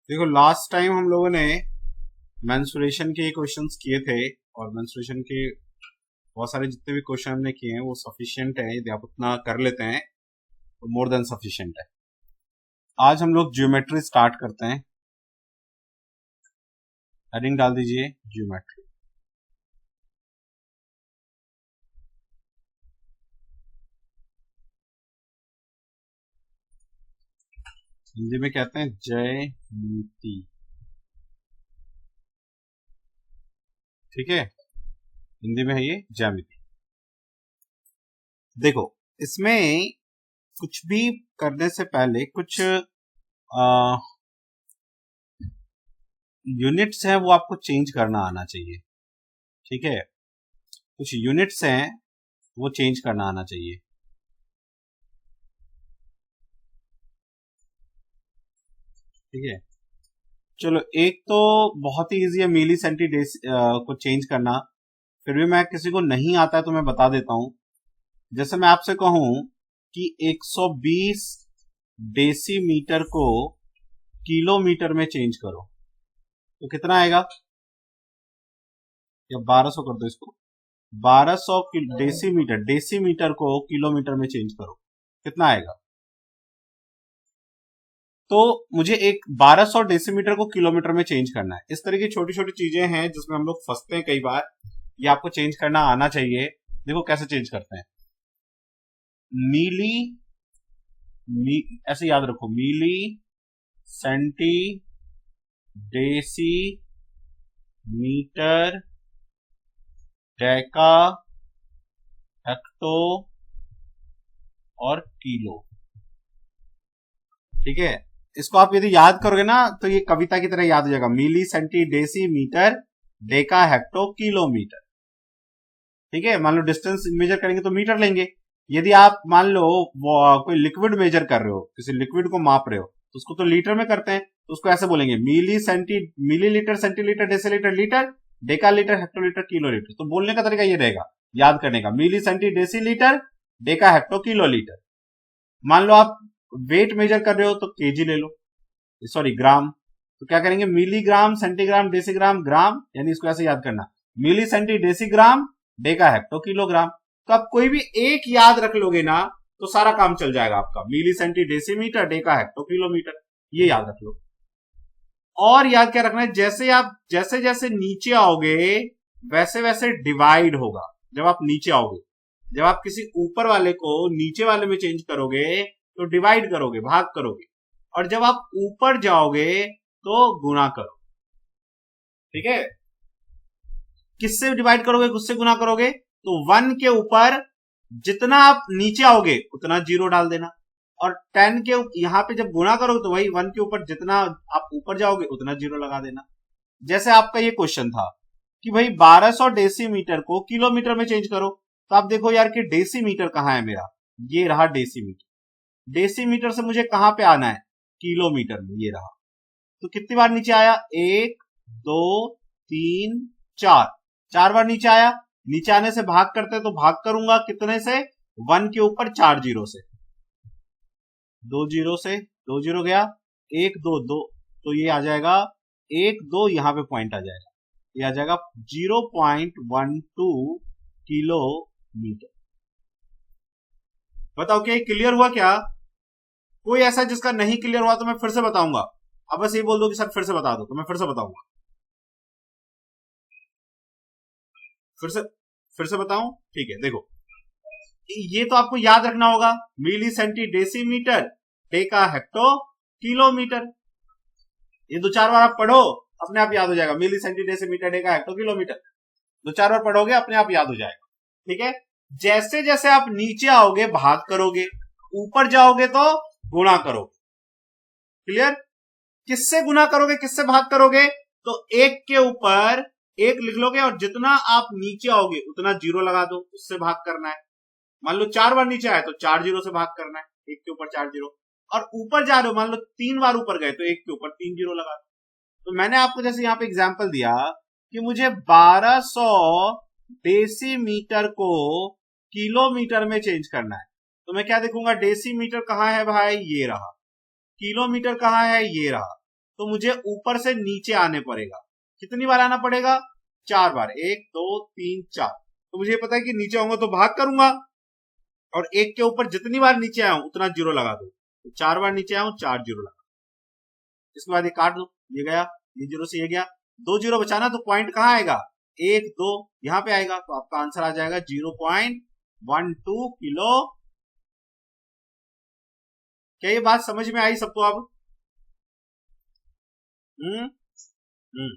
देखो last time हम लोगों ने मेंस्ट्रुएशन के क्वेश्चंस किए थे और मेंस्ट्रुएशन के बहुत सारे जितने भी क्वेश्चन हमने किए हैं वो सफिशिएंट है। यदि आप उतना कर लेते हैं तो मोर देन सफिशिएंट है। आज हम लोग ज्योमेट्री स्टार्ट करते हैं। हेडिंग डाल दीजिए ज्योमेट्री। हिंदी में कहते हैं ज्यामिति, ठीक है। हिंदी में है ये ज्यामिति। देखो इसमें कुछ भी करने से पहले कुछ यूनिट्स हैं वो आपको चेंज करना आना चाहिए, ठीक है। कुछ यूनिट्स हैं वो चेंज करना आना चाहिए। ठीक है, चलो एक तो बहुत ही इजी है मिली सेंटी को चेंज करना। फिर भी मैं किसी को नहीं आता है तो मैं बता देता हूं। जैसे मैं आपसे कहूं कि 120 डेसीमीटर को किलोमीटर में चेंज करो तो कितना आएगा? या 1200 कर दो इसको। 1200 डेसीमीटर को किलोमीटर में चेंज करो, कितना आएगा? तो मुझे एक 1200 डेसीमीटर को किलोमीटर में चेंज करना है। इस तरह की छोटी छोटी चीजें हैं जिसमें हम लोग फंसते हैं कई बार। ये आपको चेंज करना आना चाहिए। देखो कैसे चेंज करते हैं। ऐसे याद रखो, milli centi deci metre deca hecto और किलो, ठीक है। इसको आप यदि याद करोगे ना तो ये कविता की तरह याद हो जाएगा। Milli centi deci metre deca hecto kilometre, ठीक है। मान लो डिस्टेंस मेजर करेंगे तो मीटर लेंगे। यदि आप मान लो कोई लिक्विड मेजर कर रहे हो, किसी लिक्विड को माप रहे हो तो उसको तो लीटर में करते हैं, तो उसको ऐसे बोलेंगे millilitre centilitre decilitre litre decalitre hectolitre kilolitre. तो बोलने का तरीका ये रहेगा याद करने का, milli centi decilitre deca hecto kilolitre. मान लो आप वेट मेजर कर रहे हो तो केजी ले लो, सॉरी ग्राम। तो क्या करेंगे, मिलीग्राम सेंटीग्राम डेसीग्राम ग्राम, यानी इसको ऐसे याद करना, milli centi decigram deca hecto kilogram. तो आप कोई भी एक याद रख लोगे ना तो सारा काम चल जाएगा आपका। Milli centi decimetre deca hecto kilometre, ये याद रख लो। और याद क्या रखना है, जैसे जैसे नीचे आओगे वैसे वैसे डिवाइड होगा। जब आप नीचे आओगे, जब आप किसी ऊपर वाले को नीचे वाले में चेंज करोगे तो डिवाइड करोगे, भाग करोगे। और जब आप ऊपर जाओगे तो गुना करो, ठीक है। किससे डिवाइड करोगे, किससे गुना करोगे? तो 1 के ऊपर जितना आप नीचे आओगे उतना 0 डाल देना। और 10 के यहां पे जब गुना करोगे तो वही 1 के ऊपर जितना आप ऊपर जाओगे उतना 0 लगा देना। जैसे आपका ये क्वेश्चन था कि भाई 1200 डेसीमीटर को किलोमीटर में चेंज करो। तो आप देखो यार कि डेसीमीटर कहां है मेरा, ये रहा डेसीमीटर। डेसीमीटर से मुझे कहां पे आना है, किलोमीटर में, ये रहा। तो कितनी बार नीचे आया, 1 2 3 4, 4 बार नीचे आया। नीचे आने से भाग करते तो भाग करूंगा कितने से, 1 के ऊपर 4 जीरो से, 2 जीरो से, 2 जीरो गया, 1 2 2, तो ये आ जाएगा 1 2, यहां पे पॉइंट आ जाएगा, ये आ जाएगा 0.12 किलोमीटर। बताओ क्या क्लियर हुआ क्या? कोई ऐसा जिसका नहीं क्लियर हुआ तो मैं फिर से बताऊंगा। अब बस ये बोल दो कि सर फिर से बता दो तो मैं फिर से बताऊंगा। फिर से बताऊं, ठीक है। देखो ये तो आपको याद रखना होगा, milli centi decimetre deca hecto kilometre. ये 2-4 बार आप पढ़ो अपने आप याद हो जाएगा, milli centi decimetre deca hecto kilometre. 2-4 बार पढ़ोगे अपने आप याद हो जाएगा, ठीक है। जैसे जैसे आप नीचे आओगे भाग करोगे, ऊपर जाओगे तो गुणा करोगे। क्लियर? किससे गुना करोगे, किससे भाग करोगे? तो 1 के ऊपर 1 लिख लोगे और जितना आप नीचे आओगे उतना 0 लगा दो, उससे भाग करना है। मान लो 4 बार नीचे आए तो 4 जीरो से भाग करना है, 1 के ऊपर 4 जीरो। और ऊपर जा रहे हो, मान लो 3 बार ऊपर गए तो 1 के ऊपर 3 जीरो लगा दो। तो मैंने आपको जैसे यहाँ पे एग्जांपल दिया कि मुझे 1200 डेसीमीटर को किलोमीटर में चेंज करना है। तो मैं क्या देखूंगा, डेसीमीटर कहाँ है भाई, ये रहा। किलोमीटर कहाँ है, ये रहा। तो मुझे ऊपर से नीचे आने पड़ेगा। कितनी बार आना पड़ेगा? 4 बार। 1 2 3 4। तो मुझे पता है कि नीचे आऊंगा तो भाग करूंगा, और 1 के ऊपर जितनी बार नीचे आया हूं उतना जीरो लगा दो। तो 4 बार नीचे आया हूं, 4 जीरो लगा। इसके बाद ये काट दो, ये गया, ये जीरो से ये गया, 2 जीरो बचाना। तो पॉइंट कहां आएगा? 1 2 यहां पे आएगा। तो आपका आंसर आ जाएगा 0.12 किलो। क्या ये बात समझ में आई सबको अब? हम्म हम्म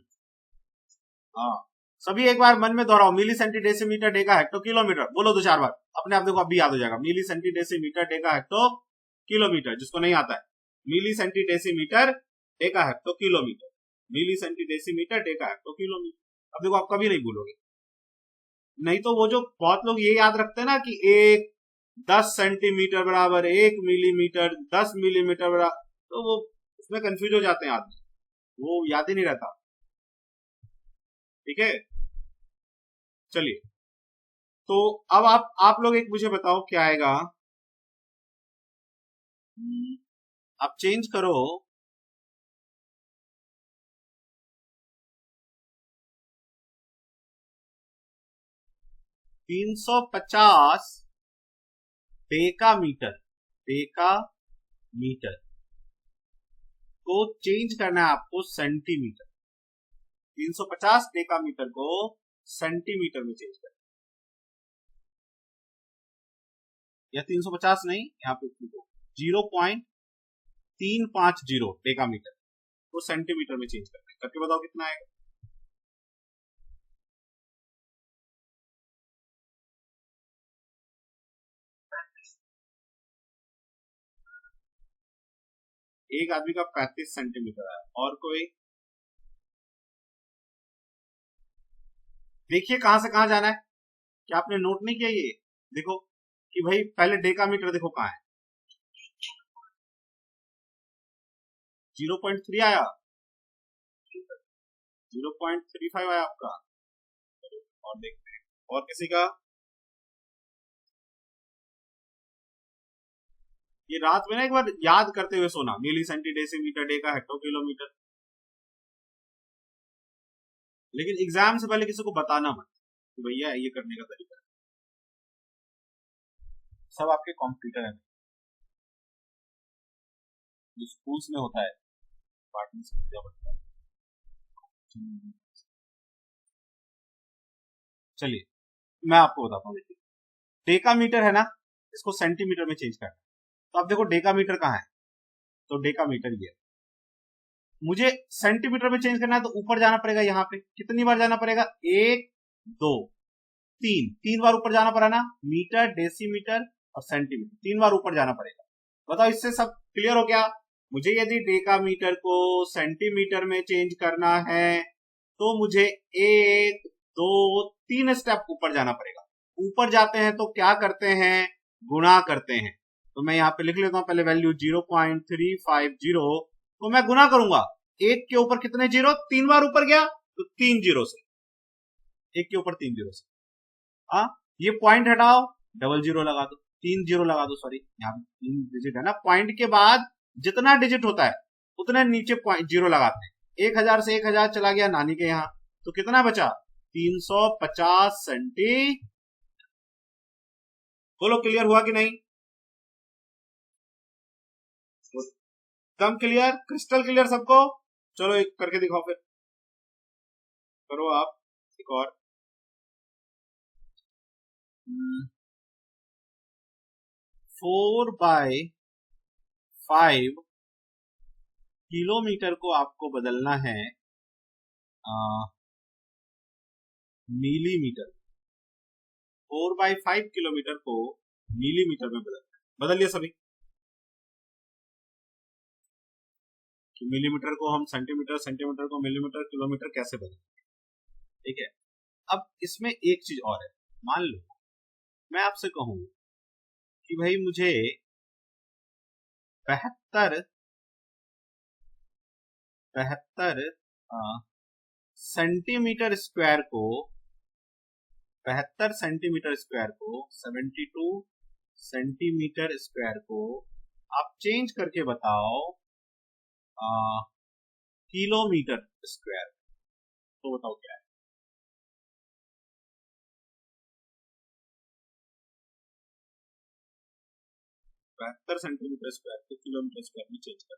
हाँ, सभी एक बार मन में दोहराओ। Milli centi decimetre deca hecto kilometre. बोलो 2 4 बार, अपने आप देखो अभी याद हो जाएगा। Milli centi decimetre deca hecto kilometre. जिसको नहीं आता है, milli centi decimetre deca hecto kilometre, milli centi decimetre deca hecto kilometre. अब देखो आप कभी नहीं भूलोगे। नहीं तो वो जो बहुत लोग ये याद रखते हैं ना कि 10 सेंटीमीटर बराबर 1 मिलीमीटर, 10 मिलीमीटर बराबर, तो वो उसमें कंफ्यूज हो जाते हैं आदमी, वो याद ही नहीं रहता। ठीक है, चलिए। तो अब आप लोग एक मुझे बताओ क्या आएगा। आप चेंज करो 350 डेका मीटर को चेंज करना है आपको सेंटीमीटर। 350 डेका मीटर को सेंटीमीटर में चेंज करना, या 350 नहीं, यहाँ पे 0.350 डेका मीटर को सेंटीमीटर में चेंज करना है। करके बताओ कितना आएगा। एक आदमी का 35 सेंटीमीटर है, और कोई? देखिए कहां से कहां जाना है। क्या आपने नोट नहीं किया ये? देखो कि भाई पहले डेका मीटर देखो कहां है। 0.3 आया, 0.35 आया आपका। और देखते हैं और किसी का। ये रात में ना एक बार याद करते हुए सोना, milli centi decimetre deca hecto kilometre. लेकिन एग्जाम से पहले किसी को बताना मत कि भैया ये करने का तरीका है। सब आपके कॉम्पिटिटर है, जो स्कूल्स में होता है, डिपार्टमेंट से पूजा बनता है। चलिए मैं आपको बताता हूँ। देखिए डेका मीटर है ना, इसको सेंटीमीटर में चेंज करना है। तो आप देखो डेका मीटर कहाँ है, तो डेका मीटर ये है। मुझे सेंटीमीटर में चेंज करना है तो ऊपर जाना पड़ेगा। यहाँ पे कितनी बार जाना पड़ेगा? 1 2 3, 3 बार ऊपर जाना पड़ा ना। मीटर, डेसीमीटर और सेंटीमीटर, 3 बार ऊपर जाना पड़ेगा। बताओ इससे सब क्लियर हो गया? मुझे यदि डेका मीटर को सेंटीमीटर में चेंज करना है तो मुझे 1 2 3 स्टेप ऊपर जाना पड़ेगा। ऊपर जाते हैं तो क्या करते हैं? गुणा करते हैं। तो मैं यहाँ पे लिख लेता हूं पहले वैल्यू 0.350 को मैं गुना करूंगा। 1 के ऊपर कितने जीरो? 3 बार ऊपर गया तो 3 जीरो से, 1 के ऊपर 3 जीरो से। हाँ, ये पॉइंट हटाओ, डबल जीरो लगा दो, 3 जीरो लगा दो। सॉरी, यहाँ पे 3 डिजिट है ना। पॉइंट के बाद जितना डिजिट होता है उतने नीचे पॉइंट जीरो लगाते हैं। 1000 से 1000 चला गया नानी के यहाँ, तो कितना बचा? 350 सेंटी। बोलो क्लियर हुआ कि नहीं? कम क्लियर, क्रिस्टल क्लियर सबको? चलो एक करके दिखाओ फिर, करो आप एक और। 4/5 किलोमीटर को आपको बदलना है मिलीमीटर। 4/5 किलोमीटर को मिलीमीटर में बदल लिया सभी। कि मिलीमीटर को हम सेंटीमीटर, सेंटीमीटर को मिलीमीटर, किलोमीटर कैसे बदलें। ठीक है, अब इसमें एक चीज और है। मान लो मैं आपसे कहूं कि भाई मुझे 72 सेंटीमीटर स्क्वायर को 72 सेंटीमीटर स्क्वायर को 72 सेंटीमीटर स्क्वायर को आप चेंज करके बताओ किलोमीटर स्क्वायर। तो बताओ क्या है? 72 सेंटीमीटर स्क्वायर को किलोमीटर स्क्वायर में चेंज कर।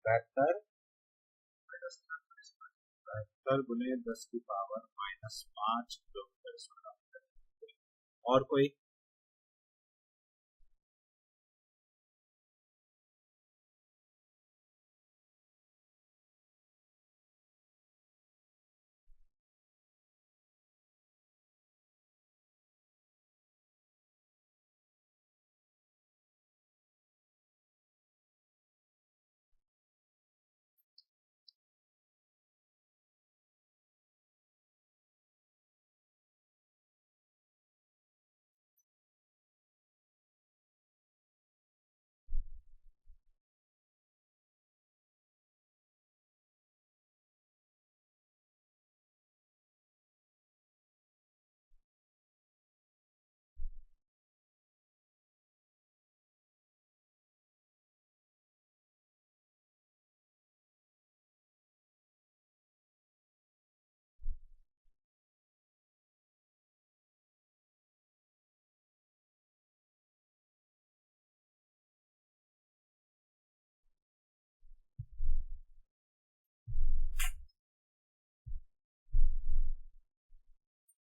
बहत्तर 72 × 10⁻⁻5 किलोमीटर स्क्वायर। और कोई?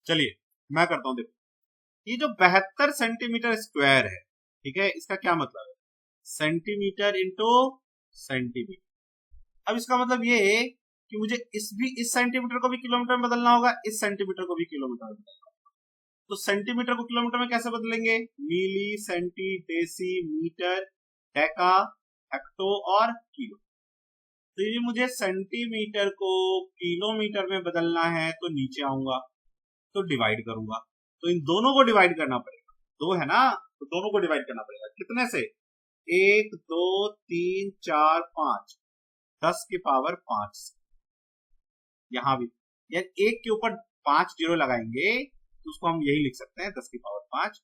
चलिए मैं करता हूं। देखो, ये जो 72 सेंटीमीटर स्क्वायर है, ठीक है, इसका क्या मतलब है? Centimetre into centimetre. अब इसका मतलब ये है कि मुझे इस सेंटीमीटर को भी किलोमीटर में बदलना होगा, इस सेंटीमीटर को भी किलोमीटर में बदलना होगा। तो सेंटीमीटर को किलोमीटर में कैसे बदलेंगे? Milli, centi, deci, metre, deca, hecto और किलो। तो ये मुझे सेंटीमीटर को किलोमीटर में बदलना है, तो नीचे आऊंगा तो डिवाइड करूंगा। तो इन दोनों को डिवाइड करना पड़ेगा, दो है ना, तो दोनों को डिवाइड करना पड़ेगा। कितने से? 1 2 3 4 5, 10⁻5। यहां भी यार एक के ऊपर 5 जीरो लगाएंगे तो उसको हम यही लिख सकते हैं 10⁻5।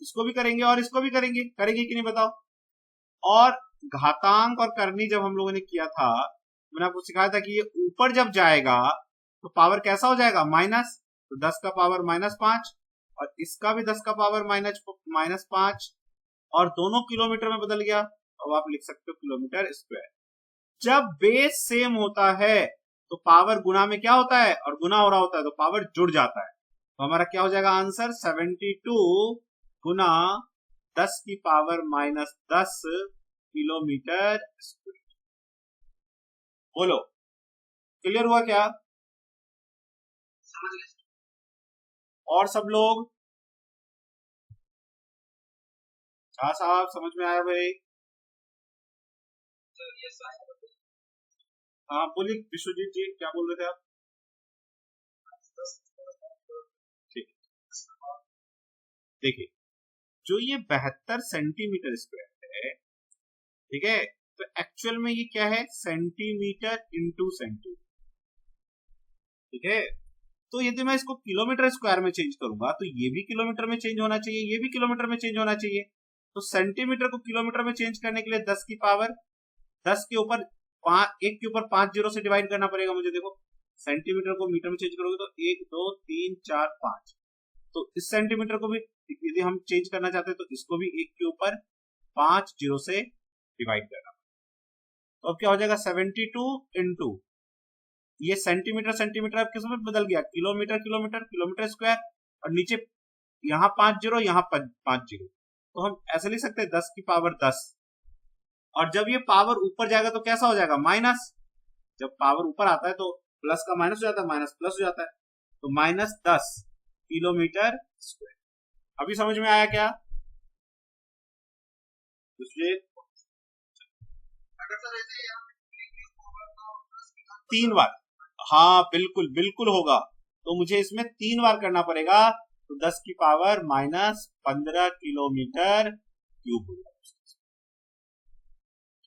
इसको भी करेंगे और इसको भी करेंगे, करेंगे कि नहीं बताओ? और घातांक और करनी जब हम लोगों ने किया था, मैंने आपको सिखाया था कि ये ऊपर जब जाएगा तो पावर कैसा हो जाएगा? माइनस। तो 10⁻⁻5, और इसका भी 10⁻⁻5, और दोनों किलोमीटर में बदल गया। अब आप लिख सकते हो किलोमीटर स्क्वायर। जब बेस सेम होता है तो पावर गुना में क्या होता है? और गुना हो रहा होता है तो पावर जुड़ जाता है। तो हमारा क्या हो जाएगा आंसर? 72 गुना 10⁻−10 किलोमीटर स्क्वायर। बोलो, क्लियर हुआ क्या? और सब लोग? हाँ साहब, समझ में आया भाई? हाँ बोलिए विश्वजीत जी, क्या बोल रहे थे आप? ठीक, देखिए, जो ये 72 सेंटीमीटर स्क्वायर है, ठीक है, तो एक्चुअल में ये क्या है? सेंटीमीटर इंटू सेंटीमीटर, ठीक है। तो यदि मैं इसको किलोमीटर स्क्वायर में चेंज करूंगा तो ये भी किलोमीटर में चेंज होना चाहिए, ये भी किलोमीटर में चेंज होना चाहिए। तो सेंटीमीटर को किलोमीटर में चेंज करने के लिए 10 के ऊपर 1 के ऊपर 5 जीरो से डिवाइड करना पड़ेगा मुझे। देखो, सेंटीमीटर को मीटर में चेंज करोगे तो 1 2 3 4 5। तो इस सेंटीमीटर को भी यदि हम चेंज करना चाहते हैं तो इसको भी 1 के ऊपर 5 जीरो से डिवाइड करना। तो अब क्या हो जाएगा? 72 इंटू ये सेंटीमीटर सेंटीमीटर अब किस में बदल गया? किलोमीटर किलोमीटर किलोमीटर स्क्वायर, और नीचे यहाँ 5 जीरो, यहाँ 5 जीरो। तो हम ऐसे लिख सकते हैं 10⁻10। और जब ये पावर ऊपर जाएगा तो कैसा हो जाएगा? माइनस। जब पावर ऊपर आता है तो प्लस का माइनस हो जाता है, माइनस प्लस हो जाता है। तो -10 किलोमीटर स्क्वायर। अभी समझ में आया क्या? दूसरे 3 बार, हाँ बिल्कुल बिल्कुल होगा। तो मुझे इसमें 3 बार करना पड़ेगा, तो 10 की पावर -15 किलोमीटर क्यूब होगा।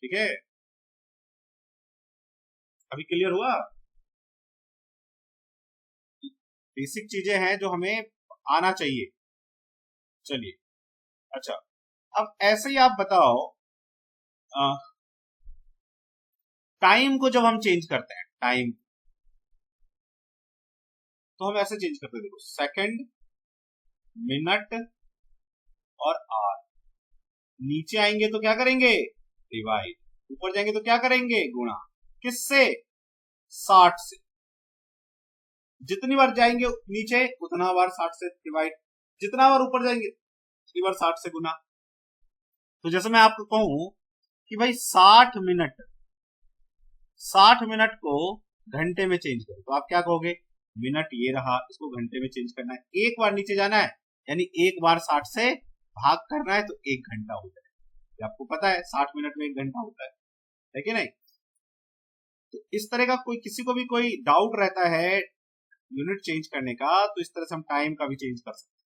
ठीक है, अभी क्लियर हुआ? बेसिक चीजें हैं जो हमें आना चाहिए। चलिए, अच्छा, अब ऐसे ही आप बताओ, टाइम को जब हम चेंज करते हैं, टाइम तो हम ऐसे चेंज करते हैं, देखो सेकंड, मिनट और आवर। नीचे आएंगे तो क्या करेंगे, डिवाइड। ऊपर जाएंगे तो क्या करेंगे, गुणा। किससे, 60 से। जितनी बार जाएंगे नीचे उतना बार 60 से डिवाइड, जितना बार ऊपर जाएंगे उतनी बार 60 से गुना। तो जैसे मैं आपको कहूं कि भाई 60 मिनट को घंटे में चेंज करो, तो आप क्या कहोगे, मिनट ये रहा, इसको घंटे में चेंज करना है, एक बार नीचे जाना है, यानी एक बार 60 से भाग करना है, तो 1 घंटा हो जाए। आपको पता है 60 मिनट में 1 घंटा होता है कि नहीं? तो इस तरह का कोई, किसी को भी कोई डाउट रहता है यूनिट चेंज करने का, तो इस तरह से हम टाइम का भी चेंज कर सकते हैं।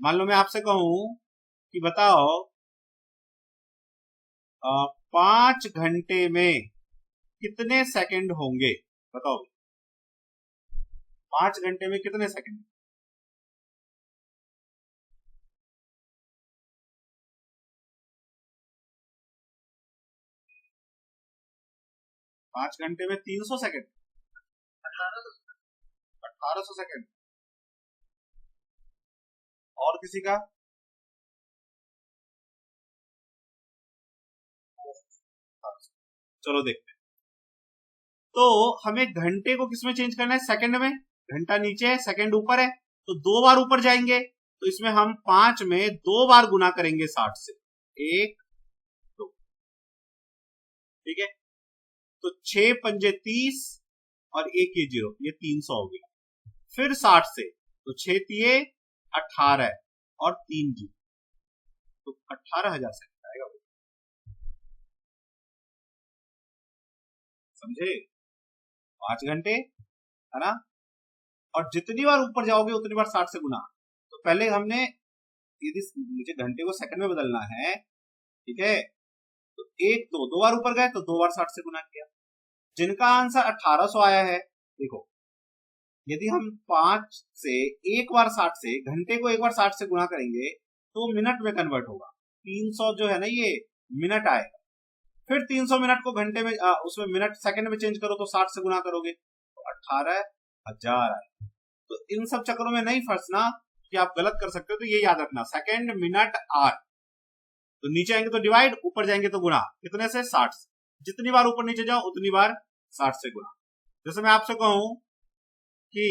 मान लो मैं आपसे कहूं कि बताओ 5 घंटे में कितने सेकंड होंगे, बताओ 5 घंटे में कितने सेकंड? 5 घंटे में 300 सेकंड, 1800 सेकंड। और किसी का? चलो देखते हैं। तो हमें घंटे को किसमें चेंज करना है, सेकंड में। घंटा नीचे है, सेकंड ऊपर है, तो 2 बार ऊपर जाएंगे, तो इसमें हम 5 में 2 बार गुना करेंगे 60 से, 1 2। ठीक है, तो 6 पंजे 30 और 1 ये 0, ये 300 हो गया। फिर 60 से, तो 6 तिये 18 और 3 जीरो, तो 18,000 सेकंड आएगा वो। समझे, 5 घंटे है ना, और जितनी बार ऊपर जाओगे उतनी बार 60 से गुना। तो पहले हमने, यदि मुझे घंटे को सेकंड में बदलना है, ठीक है, तो 2 बार ऊपर गए तो 2 बार 60 से गुना किया। जिनका आंसर 1800 आया है, देखो यदि हम 5 से एक बार 60 से, घंटे को एक बार 60 से गुना करेंगे तो मिनट में कन्वर्ट होगा। 300 जो है ना, ये मिनट आएगा। फिर 300 मिनट को घंटे में, उसमें मिनट सेकंड में चेंज करो तो 60 से गुना करोगे तो 18,000 आएगा। तो इन सब चक्करों में नहीं फंसना कि आप गलत कर सकते हो, तो ये याद रखना, सेकंड मिनट आर। तो नीचे आएंगे तो डिवाइड, ऊपर जाएंगे तो गुणा। कितने से, 60 से। जितनी बार ऊपर नीचे जाओ उतनी बार 60 से गुणा। जैसे मैं आपसे कहूं कि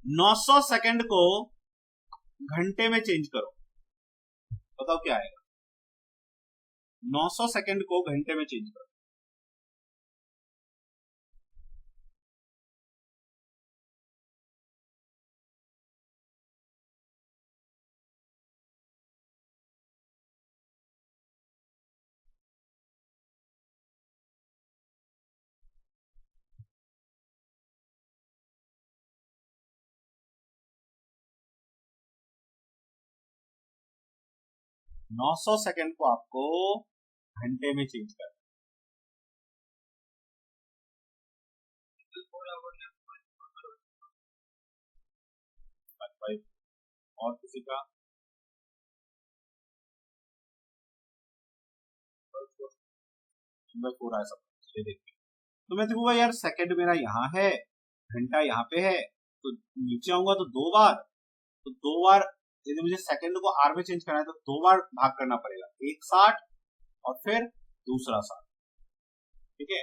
900 सेकंड को घंटे में चेंज करो, बताओ क्या आएगा। 900 सेकंड को घंटे में चेंज करो, नौ सौ सेकंड को आपको घंटे में चेंज करना। और किसी का? हो रहा है सब, ये देखिए। तो मैं देखूंगा यार, सेकंड मेरा यहाँ है, घंटा यहाँ पे है, तो नीचे आऊंगा तो 2 बार, तो 2 बार यदि मुझे सेकंड को आर में चेंज करना है तो 2 बार भाग करना पड़ेगा, एक 60 और फिर दूसरा 60। ठीक है,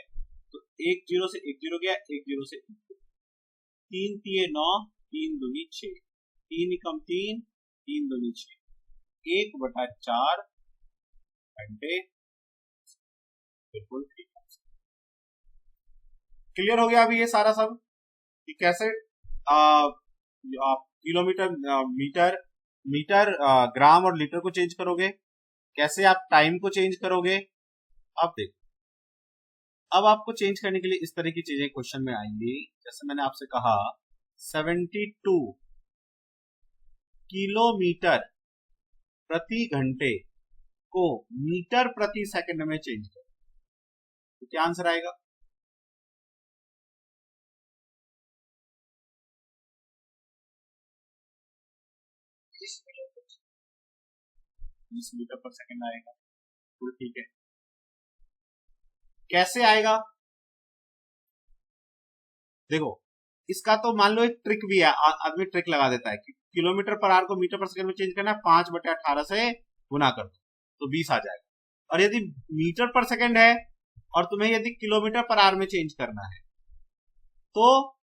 तो 1 0 से 1 0 गया, 1 0 से 1 0। 3 तिये 9, 3 दूनी 6, 3 कम 3, 3 दूनी 6, 1/4 घंटे। बिल्कुल ठीक है। क्लियर हो गया अभी ये सारा सब कि कैसे आप किलोमीटर, मीटर, ग्राम और लीटर को चेंज करोगे, कैसे आप टाइम को चेंज करोगे। अब देखो, अब आपको चेंज करने के लिए इस तरह की चीजें क्वेश्चन में आएंगी, जैसे मैंने आपसे कहा 72 किलोमीटर प्रति घंटे को मीटर प्रति सेकंड में चेंज करो, तो क्या आंसर आएगा? मीटर पर सेकंड आएगा। तो ठीक है, कैसे आएगा? देखो, इसका तो मान लो एक ट्रिक भी है, आदमी ट्रिक लगा देता है कि किलोमीटर पर आवर को मीटर पर सेकंड में चेंज करना है, 5/18 से गुना कर दो तो 20 आ जाएगा। और यदि मीटर पर सेकंड है और तुम्हें यदि किलोमीटर पर आवर में चेंज करना है तो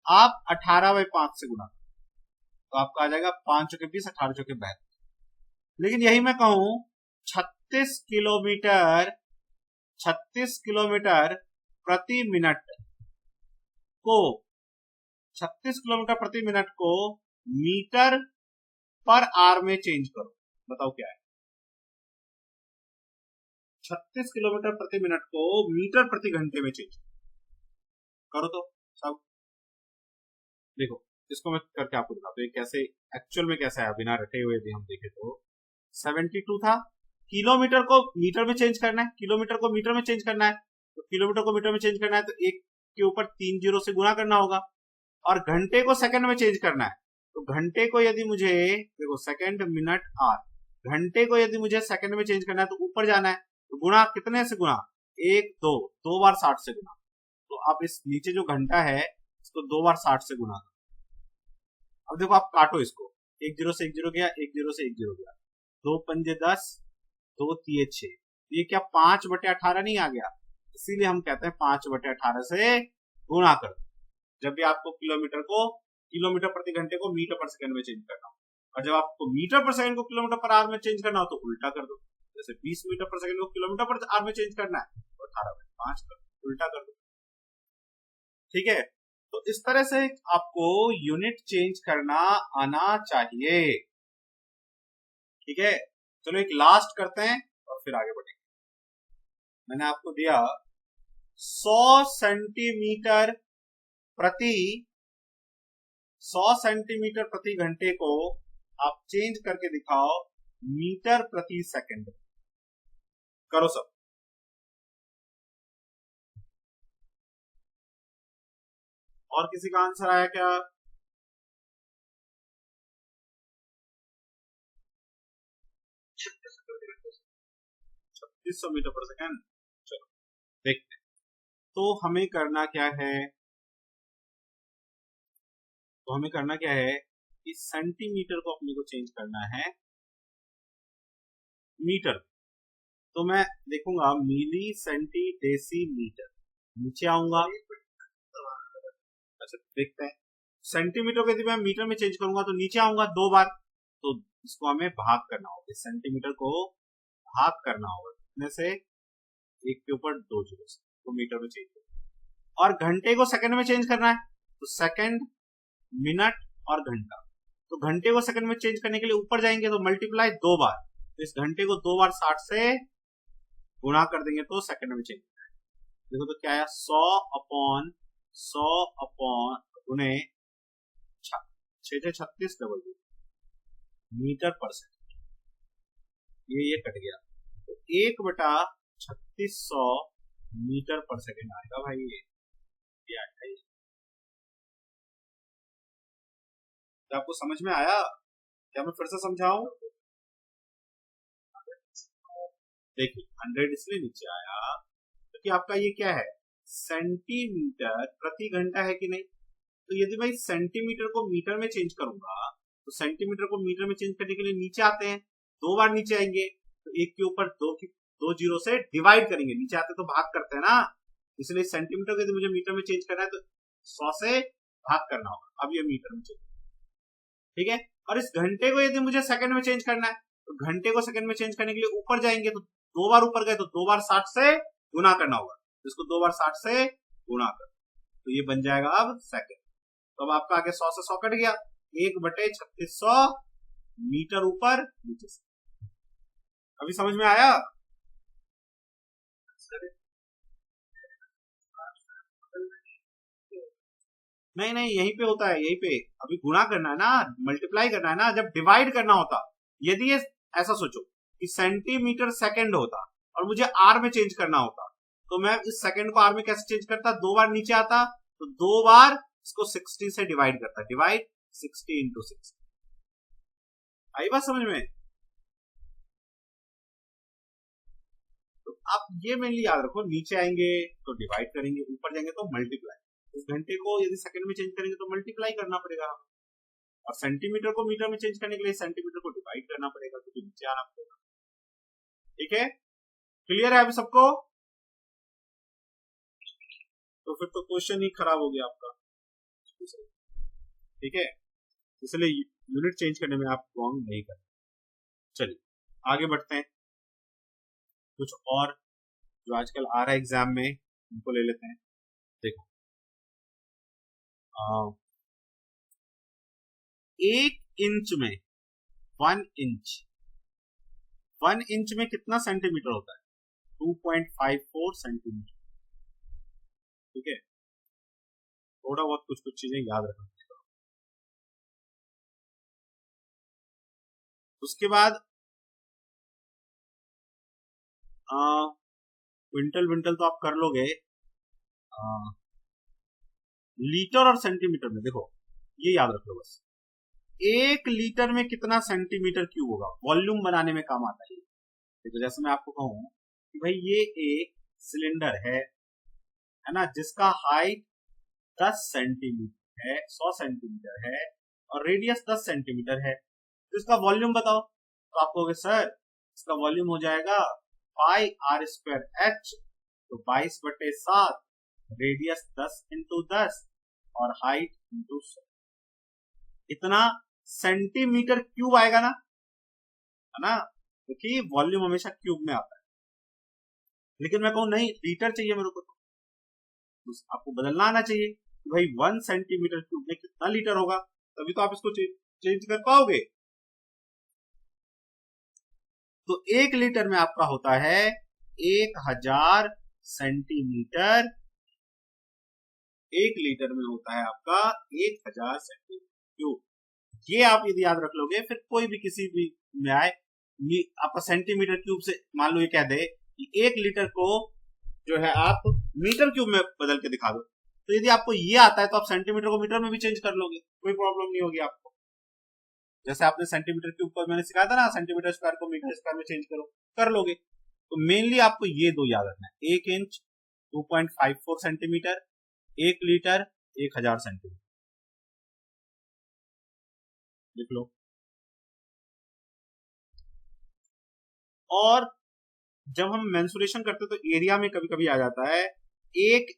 आप 18/5 से गुना करो, तो आपका आ जाएगा 5 चौके 20, 18 चौके 72। लेकिन यही मैं कहूं 36 किलोमीटर प्रति मिनट को 36 किलोमीटर प्रति मिनट को मीटर पर आवर में चेंज करो, बताओ क्या है? 36 किलोमीटर प्रति मिनट को मीटर प्रति घंटे में चेंज करो तो सब। देखो, इसको मैं करके आपको दिखाता हूँ कैसे एक्चुअल में कैसे आया बिना रटे हुए भी हम देखें तो 72 था, किलोमीटर को मीटर में चेंज करना है, किलोमीटर को मीटर में चेंज करना है, तो किलोमीटर को मीटर में चेंज करना है तो एक के ऊपर 3 जीरो से गुना करना होगा, और घंटे को सेकंड में चेंज करना है तो घंटे को यदि मुझे देखो सेकंड मिनट आर, घंटे को यदि मुझे सेकंड में चेंज करना है तो ऊपर जाना है, तो गुणा कितने से गुणा? 1 2 2 बार 60 से गुणा, तो आप इस नीचे जो घंटा है इसको 2 बार 60 से गुणा करो। अब देखो आप काटो इसको, 1 जीरो से 1 जीरो गया, 1 जीरो से 1 जीरो गया, 2 पंजे 10, 2 तिये 6, ये क्या 5/18 नहीं आ गया? इसीलिए हम कहते हैं 5/18 से गुणा कर दो जब भी आपको किलोमीटर प्रति घंटे को मीटर पर सेकंड में चेंज करना हो, और जब आपको मीटर पर सेकंड को किलोमीटर पर आवर में चेंज करना हो तो उल्टा कर दो, जैसे 20 मीटर पर सेकंड को किलोमीटर पर आवर में चेंज करना है तो 18/5 कर दो, उल्टा कर दो। ठीक है, तो इस तरह से आपको यूनिट चेंज करना आना चाहिए। ठीक है, चलो एक लास्ट करते हैं और फिर आगे बढ़ेंगे। मैंने आपको दिया 100 सेंटीमीटर प्रति घंटे को आप चेंज करके दिखाओ मीटर प्रति सेकंड, करो सब। और किसी का आंसर आया क्या? 3600 मीटर पर सेकंड। चलो देखते हैं, तो हमें करना क्या है? कि सेंटीमीटर को अपने को चेंज करना है मीटर, तो मैं देखूंगा मिली सेंटी डेसी मीटर, नीचे आऊंगा। अच्छा देखते हैं, सेंटीमीटर को यदि मैं मीटर में चेंज करूंगा तो नीचे आऊंगा 2 बार, तो इसको हमें भाग करना होगा, सेंटीमीटर को भाग करना होगा कितने से? 1 के ऊपर 2 जीरो से, तो मीटर में चेंज करना। और घंटे को सेकंड में चेंज करना है तो सेकंड, मिनट और घंटा, तो घंटे को सेकंड में चेंज करने के लिए ऊपर जाएंगे तो मल्टीप्लाई 2 बार, तो इस घंटे को 2 बार 60 से गुणा कर देंगे तो सेकंड में चेंज करना है। देखो तो क्या है, 100 अपॉन गुणे 6 डबल मीटर पर सेकंड, ये कट गया, तो 1/3600 मीटर पर सेकंड आएगा भाई। ये आएगा। क्या आपको समझ में आया? क्या मैं फिर से समझाऊं? देखिए 100 इसलिए नीचे आया क्योंकि आपका ये क्या है, सेंटीमीटर प्रति घंटा है कि नहीं, तो यदि मैं सेंटीमीटर को मीटर में चेंज करूंगा तो सेंटीमीटर को मीटर में चेंज करने के लिए नीचे आते हैं, 2 बार नीचे आएंगे, तो 1 के ऊपर 2 जीरो से डिवाइड करेंगे, नीचे आते तो भाग करते हैं ना, इसलिए सेंटीमीटर को यदि मुझे मीटर में चेंज करना है तो 100 से भाग करना होगा, अब ये मीटर में चेंज। ठीक है, और इस घंटे को यदि मुझे सेकंड में चेंज करना है तो घंटे को सेकंड में चेंज करने के लिए ऊपर जाएंगे, तो 2 बार ऊपर गए तो 2 बार 60 से गुना करना होगा, इसको 2 बार 60 से गुणा कर, तो ये बन जाएगा अब सेकंड। तो अब आपका आगे 100 से 100 कट गया, 1/3600 मीटर ऊपर नीचे से। अभी समझ में आया? नहीं नहीं, यहीं पे होता है, यहीं पे अभी गुणा करना है ना, मल्टीप्लाई करना है ना, जब डिवाइड करना होता, यदि ये ऐसा सोचो कि सेंटीमीटर सेकंड होता और मुझे आर में चेंज करना होता, तो मैं इस सेकंड को आर में कैसे चेंज करता, 2 बार नीचे आता तो 2 बार इसको 60 से डिवाइड करता, डिवाइड 60 इंटू 60। आई बात समझ में? तो आप ये मेनली याद रखो, नीचे आएंगे तो डिवाइड करेंगे, ऊपर जाएंगे तो मल्टीप्लाई। इस घंटे को यदि सेकंड में चेंज करेंगे तो मल्टीप्लाई करना पड़ेगा हमें, और सेंटीमीटर को मीटर में चेंज करने के लिए सेंटीमीटर को डिवाइड करना पड़ेगा, क्योंकि नीचे आना पड़ेगा। ठीक है, क्लियर है अभी सबको? तो फिर तो क्वेश्चन ही खराब हो गया आपका। ठीक है, इसलिए यूनिट चेंज करने में आप रॉन्ग नहीं कर। चलिए आगे बढ़ते हैं, कुछ और जो आजकल आ रहा है एग्जाम में उनको ले लेते हैं। देखो, 1 इंच में 1 इंच में कितना सेंटीमीटर होता है? 2.54 सेंटीमीटर। ठीक है, थोड़ा बहुत कुछ कुछ चीजें याद रखना। उसके बाद क्विंटल विंटल तो आप कर लोगे। लीटर और सेंटीमीटर में देखो, ये याद रख लो बस, 1 लीटर में कितना सेंटीमीटर क्यूब होगा, वॉल्यूम बनाने में काम आता है। तो जैसे मैं आपको कहूं कि भाई ये एक सिलेंडर है ना, जिसका हाइट 10 सेंटीमीटर है, 100 सेंटीमीटर है, और रेडियस 10 सेंटीमीटर है, तो इसका वॉल्यूम बताओ। तो आप कहोगे सर इसका वॉल्यूम हो जाएगा पाई आर स्क्वायर एच, तो 22/7, रेडियस 10 इंटू 10 और हाइट इंटू 100, इतना सेंटीमीटर क्यूब आएगा ना, है ना, क्योंकि वॉल्यूम हमेशा क्यूब में आता है। लेकिन मैं कहूं नहीं लीटर चाहिए मेरे को, तो आपको बदलना आना चाहिए कि भाई 1 सेंटीमीटर क्यूब में कितना लीटर होगा, तभी तो आप इसको चेंज कर पाओगे। तो 1 लीटर में आपका होता है 1000 सेंटीमीटर। 1 लीटर में होता है आपका 1000 सेंटीमीटर क्यूब। ये आप यदि याद रख लोगे, फिर कोई भी किसी भी में आए आपका सेंटीमीटर क्यूब से मान लो ये कह दे कि 1 लीटर को जो है आप मीटर क्यूब में बदल के दिखा दो, तो यदि आपको ये आता है तो आप सेंटीमीटर को मीटर में भी चेंज कर लोगे, कोई प्रॉब्लम नहीं होगी आपको। जैसे आपने सेंटीमीटर क्यूब को मैंने सिखाया था ना, सेंटीमीटर स्क्वायर को मीटर स्क्वायर में चेंज करो, कर लोगे। तो मेनली आपको ये दो याद रखना है, 1 इंच 2.54 सेंटीमीटर, 1 लीटर 1000 सेंटीमीटर, लिख लो। और जब हम मेंसुरेशन करते तो एरिया में कभी कभी आ जाता है 1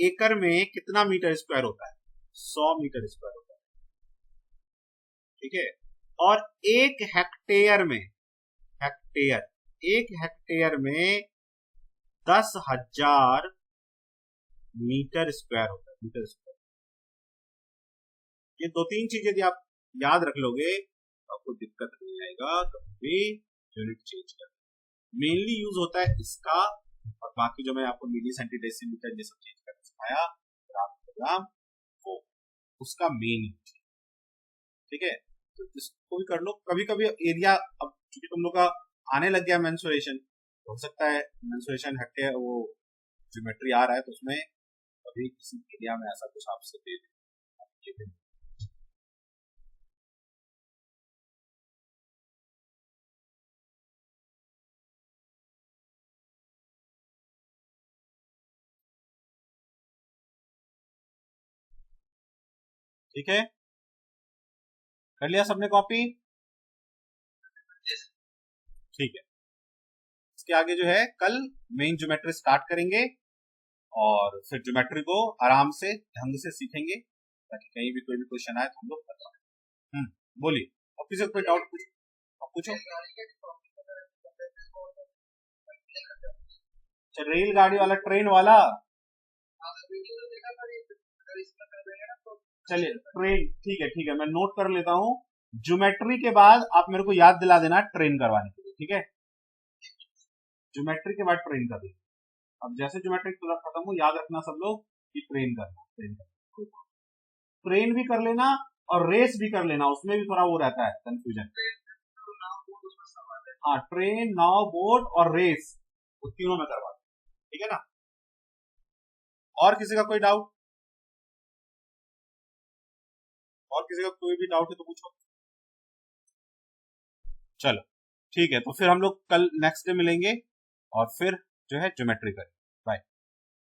एकड़ में कितना मीटर स्क्वायर होता है, 100 मीटर स्क्वायर होता है। ठीक है, और 1 हेक्टेयर में 10,000 मीटर स्क्वायर होता है, मीटर स्क्वायर। ये 2-3 चीजें यदि आप याद रख लोगे तो आपको दिक्कत नहीं आएगा कभी भी यूनिट चेंज कर। मेनली यूज होता है इसका, और बाकी जो मैं आपको मिली सेंटीमीटर ये सब चेंज करना सिखाया प्रोग्राम वो उसका मेन यूज। ठीक है, तो इसको भी कर लो। कभी कभी एरिया, अब चूंकि तुम लोग का आने लग गया मेंसुरेशन, हो सकता है मेंसुरेशन हटे वो ज्योमेट्री आ रहा है तो उसमें कभी किसी एरिया में ऐसा कुछ आपसे दे दे। ठीक है, कर लिया सबने कॉपी? ठीक है, इसके आगे जो है कल मेन ज्योमेट्री स्टार्ट करेंगे, और फिर ज्योमेट्री को आराम से ढंग से सीखेंगे ताकि कहीं भी कोई भी क्वेश्चन आए तो हम लोग बता पाए। बोलिए, अब किसी को कोई डाउट पूछो। अच्छा, रेलगाड़ी वाला, ट्रेन वाला, चलिए ट्रेन, ठीक है मैं नोट कर लेता हूँ। ज्योमेट्री के बाद आप मेरे को याद दिला देना ट्रेन करवाने के लिए, ठीक है? ज्योमेट्री के बाद ट्रेन कर देना। अब जैसे ज्योमेट्री खत्म हो याद रखना सब लोग कि ट्रेन करना। ट्रेन भी कर लेना और रेस भी कर लेना, उसमें भी थोड़ा वो रहता है कंफ्यूजन। हाँ, ट्रेन, नाव, बोट और रेस, वो तीनों में करवा दो, ठीक है ना। और किसी का कोई डाउट? और किसी का कोई भी डाउट है तो पूछो। चलो ठीक है, तो फिर हम लोग कल नेक्स्ट डे मिलेंगे और फिर जो है ज्योमेट्री करेंगे।